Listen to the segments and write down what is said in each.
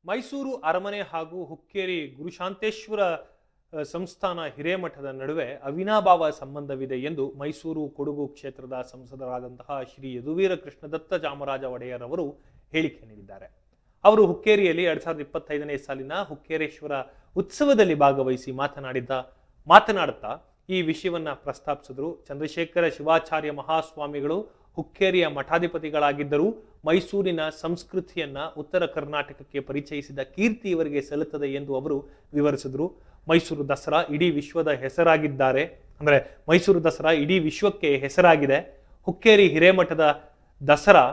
ಮೈಸೂರು ಅರಮನೆ ಹಾಗೂ ಹುಕ್ಕೇರಿ ಗುರುಶಾಂತೇಶ್ವರ ಸಂಸ್ಥಾನ ಹಿರೇಮಠದ ನಡುವೆ ಅವಿನಾಭಾವ ಸಂಬಂಧವಿದೆ ಎಂದು ಮೈಸೂರು ಕೊಡಗು ಕ್ಷೇತ್ರದ ಸಂಸದರಾದಂತಹ ಶ್ರೀ ಯದುವೀರ ಕೃಷ್ಣದತ್ತ ಚಾಮರಾಜ ಒಡೆಯರ್ ಅವರು ಹೇಳಿಕೆ ನೀಡಿದ್ದಾರೆ. ಅವರು ಹುಕ್ಕೇರಿಯಲ್ಲಿ 2025ನೇ ಸಾಲಿನ ಹುಕ್ಕೇರೇಶ್ವರ ಉತ್ಸವದಲ್ಲಿ ಭಾಗವಹಿಸಿ ಮಾತನಾಡುತ್ತಾ ಈ ವಿಷಯವನ್ನ ಪ್ರಸ್ತಾಪಿಸಿದ್ರು. ಚಂದ್ರಶೇಖರ ಶಿವಾಚಾರ್ಯ ಮಹಾಸ್ವಾಮಿಗಳು ಹುಕ್ಕೇರಿಯ ಮಠಾಧಿಪತಿಗಳಾಗಿದ್ದರೂ ಮೈಸೂರಿನ ಸಂಸ್ಕೃತಿಯನ್ನ ಉತ್ತರ ಕರ್ನಾಟಕಕ್ಕೆ ಪರಿಚಯಿಸಿದ ಕೀರ್ತಿ ಇವರಿಗೆ ಸಲ್ಲುತ್ತದೆ ಎಂದು ಅವರು ವಿವರಿಸಿದ್ರು. ಮೈಸೂರು ದಸರಾ ಇಡೀ ವಿಶ್ವದ ಹೆಸರಾಗಿದ್ದಾರೆ, ಅಂದ್ರೆ ಮೈಸೂರು ದಸರಾ ಇಡೀ ವಿಶ್ವಕ್ಕೆ ಹೆಸರಾಗಿದೆ. ಹುಕ್ಕೇರಿ ಹಿರೇಮಠದ ದಸರಾ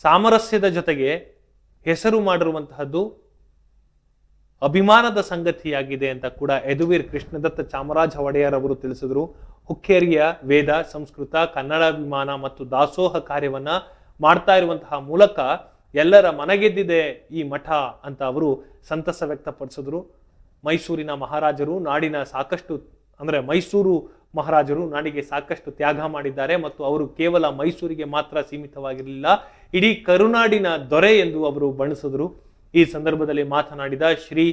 ಸಾಮರಸ್ಯದ ಜೊತೆಗೆ ಹೆಸರು ಮಾಡಿರುವಂತಹದ್ದು ಅಭಿಮಾನದ ಸಂಗತಿಯಾಗಿದೆ ಅಂತ ಕೂಡ ಯದುವೀರ್ ಕೃಷ್ಣದತ್ತ ಚಾಮರಾಜ ಒಡೆಯರ್ ಅವರು ತಿಳಿಸಿದ್ರು. ಹುಕ್ಕೇರಿಯ ವೇದ, ಸಂಸ್ಕೃತ, ಕನ್ನಡಾಭಿಮಾನ ಮತ್ತು ದಾಸೋಹ ಕಾರ್ಯವನ್ನ ಮಾಡ್ತಾ ಇರುವಂತಹ ಮೂಲಕ ಎಲ್ಲರ ಮನಗೆದ್ದಿದೆ ಈ ಮಠ ಅಂತ ಅವರು ಸಂತಸ ವ್ಯಕ್ತಪಡಿಸಿದ್ರು. ಮೈಸೂರಿನ ಮಹಾರಾಜರು ನಾಡಿನ ಮೈಸೂರು ಮಹಾರಾಜರು ನಾಡಿಗೆ ಸಾಕಷ್ಟು ತ್ಯಾಗ ಮಾಡಿದ್ದಾರೆ ಮತ್ತು ಅವರು ಕೇವಲ ಮೈಸೂರಿಗೆ ಮಾತ್ರ ಸೀಮಿತವಾಗಿರಲಿಲ್ಲ, ಇಡೀ ಕರುನಾಡಿನ ದೊರೆ ಎಂದು ಅವರು ಬಣ್ಣಿಸಿದ್ರು. ಈ ಸಂದರ್ಭದಲ್ಲಿ ಮಾತನಾಡಿದ ಶ್ರೀ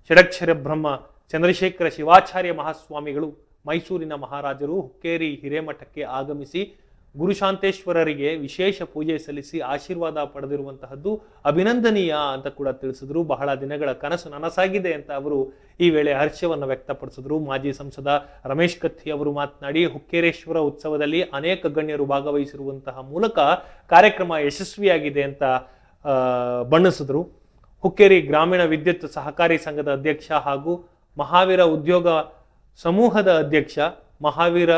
ಷಡಕ್ಷರ ಬ್ರಹ್ಮ ಚಂದ್ರಶೇಖರ ಶಿವಾಚಾರ್ಯ ಮಹಾಸ್ವಾಮಿಗಳು ಮೈಸೂರಿನ ಮಹಾರಾಜರು ಹುಕ್ಕೇರಿ ಹಿರೇಮಠಕ್ಕೆ ಆಗಮಿಸಿ ಗುರುಶಾಂತೇಶ್ವರರಿಗೆ ವಿಶೇಷ ಪೂಜೆ ಸಲ್ಲಿಸಿ ಆಶೀರ್ವಾದ ಪಡೆದಿರುವಂತಹದ್ದು ಅಭಿನಂದನೀಯ ಅಂತ ಕೂಡ ತಿಳಿಸಿದ್ರು. ಬಹಳ ದಿನಗಳ ಕನಸು ನನಸಾಗಿದೆ ಅಂತ ಅವರು ಈ ವೇಳೆ ಹರ್ಷವನ್ನು ವ್ಯಕ್ತಪಡಿಸಿದ್ರು. ಮಾಜಿ ಸಂಸದ ರಮೇಶ್ ಕತ್ತಿ ಅವರು ಮಾತನಾಡಿ ಹುಕ್ಕೇರೇಶ್ವರ ಉತ್ಸವದಲ್ಲಿ ಅನೇಕ ಗಣ್ಯರು ಭಾಗವಹಿಸಿರುವಂತಹ ಮೂಲಕ ಕಾರ್ಯಕ್ರಮ ಯಶಸ್ವಿಯಾಗಿದೆ ಅಂತ ಬಣ್ಣಿಸಿದ್ರು. ಹುಕ್ಕೇರಿ ಗ್ರಾಮೀಣ ವಿದ್ಯುತ್ ಸಹಕಾರಿ ಸಂಘದ ಅಧ್ಯಕ್ಷ ಹಾಗೂ ಮಹಾವೀರ ಉದ್ಯೋಗ ಸಮೂಹದ ಅಧ್ಯಕ್ಷ ಮಹಾವೀರ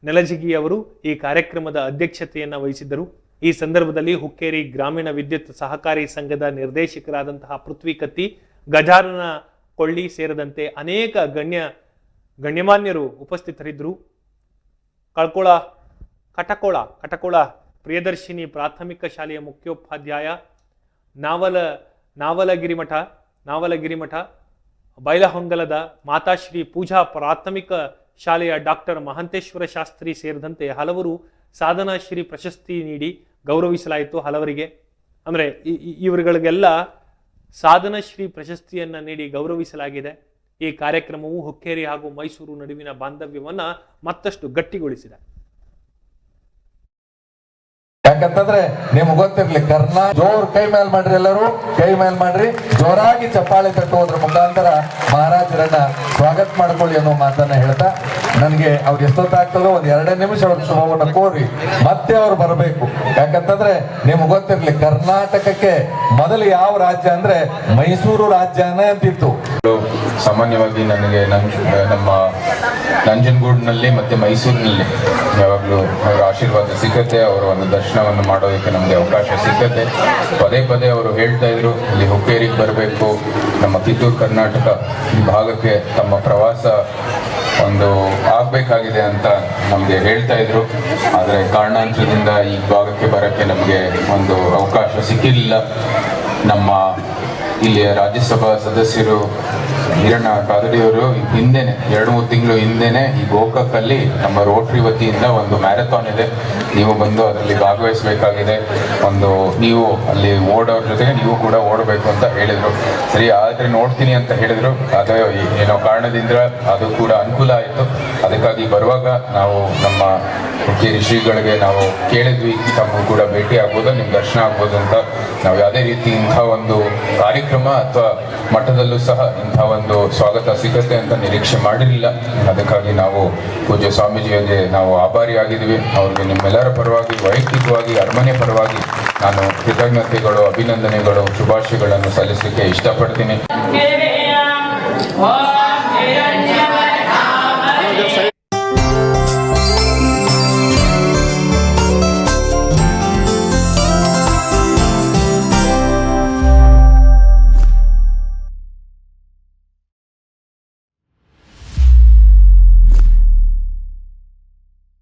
ನೆಲಜಗಿ ಅವರು ಈ ಕಾರ್ಯಕ್ರಮದ ಅಧ್ಯಕ್ಷತೆಯನ್ನು ವಹಿಸಿದ್ದರು. ಈ ಸಂದರ್ಭದಲ್ಲಿ ಹುಕ್ಕೇರಿ ಗ್ರಾಮೀಣ ವಿದ್ಯುತ್ ಸಹಕಾರಿ ಸಂಘದ ನಿರ್ದೇಶಕರಾದಂತಹ ಪೃಥ್ವಿ ಕತ್ತಿ, ಗಜಾನನ ಕೊಳ್ಳಿ ಸೇರಿದಂತೆ ಅನೇಕ ಗಣ್ಯಮಾನ್ಯರು ಉಪಸ್ಥಿತರಿದ್ದರು. ಕಟಕೋಳ ಪ್ರಿಯದರ್ಶಿನಿ ಪ್ರಾಥಮಿಕ ಶಾಲೆಯ ಮುಖ್ಯೋಪಾಧ್ಯಾಯ, ನಾವಲಗಿರಿಮಠ ಬೈಲಹೊಂಗಲದ ಮಾತಾಶ್ರೀ ಪೂಜಾ ಪ್ರಾಥಮಿಕ ಶಾಲೆಯ ಡಾಕ್ಟರ್ ಮಹಂತೇಶ್ವರ ಶಾಸ್ತ್ರಿ ಸೇರಿದಂತೆ ಹಲವರು ಸಾಧನಾಶ್ರೀ ಪ್ರಶಸ್ತಿ ನೀಡಿ ಗೌರವಿಸಲಾಯಿತು. ಹಲವರಿಗೆ ಅಂದ್ರೆ ಇವರುಗಳಿಗೆಲ್ಲ ಸಾಧನಶ್ರೀ ಪ್ರಶಸ್ತಿಯನ್ನ ನೀಡಿ ಗೌರವಿಸಲಾಗಿದೆ. ಈ ಕಾರ್ಯಕ್ರಮವು ಹುಕ್ಕೇರಿ ಹಾಗೂ ಮೈಸೂರು ನಡುವಿನ ಬಾಂಧವ್ಯವನ್ನ ಮತ್ತಷ್ಟು ಗಟ್ಟಿಗೊಳಿಸಿದೆ. ಯಾಕಂತಂದ್ರೆ ನಿಮ್ಗೆ ಗೊತ್ತಿರ್ಲಿ, ಜೋರ್ ಕೈ ಮೇಲ್ ಮಾಡ್ರಿ, ಎಲ್ಲರೂ ಕೈ ಮೇಲ್ ಮಾಡ್ರಿ, ಜೋರಾಗಿ ಚಪ್ಪಾಳೆ ತಟ್ಟುವುದ್ರ ಮುಖಾಂತರ ಮಹಾರಾಜರನ್ನ ಸ್ವಾಗತ ಮಾಡ್ಕೊಳ್ಳಿ ಅನ್ನೋ ಮಾತನ್ನ ಹೇಳ್ತಾ, ನನ್ಗೆ ಅವ್ರು ಎಷ್ಟೊತ್ತಾಗ್ತದೋ ಒಂದ್ 2 ನಿಮಿಷ ಅವ್ರ ಶುಭವನ್ನ ಕೋರಿ ಮತ್ತೆ ಅವ್ರು ಬರಬೇಕು. ಯಾಕಂತಂದ್ರೆ ನಿಮ್ಗೆ ಗೊತ್ತಿರ್ಲಿ, ಕರ್ನಾಟಕಕ್ಕೆ ಮೊದಲು ಯಾವ ರಾಜ್ಯ ಅಂದ್ರೆ ಮೈಸೂರು ರಾಜ್ಯನೇ ಅಂತಿತ್ತು. ಸಾಮಾನ್ಯವಾಗಿ ನನಗೆ ನಮ್ಮ ನಂಜನಗೂಡಿನಲ್ಲಿ ಮತ್ತೆ ಮೈಸೂರಿನಲ್ಲಿ ಯಾವಾಗಲೂ ಅವರ ಆಶೀರ್ವಾದ ಸಿಕ್ಕತ್ತೆ, ಅವರ ಒಂದು ದರ್ಶನವನ್ನು ಮಾಡೋದಕ್ಕೆ ನಮಗೆ ಅವಕಾಶ ಸಿಕ್ಕತ್ತೆ. ಪದೇ ಅವರು ಹೇಳ್ತಾ ಇದ್ರು, ಇಲ್ಲಿ ಹುಕ್ಕೇರಿಗೆ ಬರಬೇಕು, ನಮ್ಮ ಕಿತ್ತೂರು ಕರ್ನಾಟಕ ಈ ಭಾಗಕ್ಕೆ ತಮ್ಮ ಪ್ರವಾಸ ಒಂದು ಆಗಬೇಕಾಗಿದೆ ಅಂತ ನಮಗೆ ಹೇಳ್ತಾ ಇದ್ರು. ಆದರೆ ಕಾರಣಾಂತರದಿಂದ ಈ ಭಾಗಕ್ಕೆ ಬರೋಕ್ಕೆ ನಮಗೆ ಒಂದು ಅವಕಾಶ ಸಿಕ್ಕಿರಲಿಲ್ಲ. ನಮ್ಮ ಇಲ್ಲಿಯ ರಾಜ್ಯಸಭಾ ಸದಸ್ಯರು ಹಿರಣ್ಣ ಕಾದಡಿಯವರು ಹಿಂದೆನೆ 2-3 ತಿಂಗಳು ಹಿಂದೆನೆ ಈ ಗೋಕಾಕಲ್ಲಿ ನಮ್ಮ ರೋಟರಿ ವತಿಯಿಂದ ಒಂದು ಮ್ಯಾರಥಾನ್ ಇದೆ, ನೀವು ಬಂದು ಅದರಲ್ಲಿ ಭಾಗವಹಿಸಬೇಕಾಗಿದೆ, ನೀವು ಅಲ್ಲಿ ಓಡೋರ ಜೊತೆಗೆ ನೀವು ಕೂಡ ಓಡಬೇಕು ಅಂತ ಹೇಳಿದ್ರು. ಸರಿ ಆದರೆ ನೋಡ್ತೀನಿ ಅಂತ ಹೇಳಿದ್ರು. ಅದೇ ಏನೋ ಕಾರಣದಿಂದ ಅದು ಕೂಡ ಅನುಕೂಲ ಆಯಿತು. ಅದಕ್ಕಾಗಿ ಬರುವಾಗ ನಾವು ನಮ್ಮ ಹುಕ್ಕೇರಿ ಶ್ರೀಗಳಿಗೆ ನಾವು ಕೇಳಿದ್ವಿ, ತಮಗೂ ಕೂಡ ಭೇಟಿ ಆಗ್ಬೋದು, ನಿಮ್ ದರ್ಶನ ಆಗ್ಬೋದು ಅಂತ. ನಾವು ಯಾವುದೇ ರೀತಿ ಇಂಥ ಒಂದು ಕಾರ್ಯಕ್ರಮ ಅಥವಾ ಮಠದಲ್ಲೂ ಸಹ ಇಂಥ ಒಂದು ಸ್ವಾಗತ ಸಿಗತ್ತೆ ಅಂತ ನಿರೀಕ್ಷೆ ಮಾಡಿರಲಿಲ್ಲ. ಅದಕ್ಕಾಗಿ ನಾವು ಪೂಜ್ಯ ಸ್ವಾಮೀಜಿಯವರಿಗೆ ನಾವು ಆಭಾರಿಯಾಗಿದ್ದೀವಿ. ಅವ್ರಿಗೆ ನಿಮ್ಮೆಲ್ಲರ ಪರವಾಗಿ, ವೈಯಕ್ತಿಕವಾಗಿ, ಅರಮನೆ ಪರವಾಗಿ ನಾನು ಕೃತಜ್ಞತೆಗಳು, ಅಭಿನಂದನೆಗಳು, ಶುಭಾಶಯಗಳನ್ನು ಸಲ್ಲಿಸಲಿಕ್ಕೆ ಇಷ್ಟಪಡ್ತೀನಿ.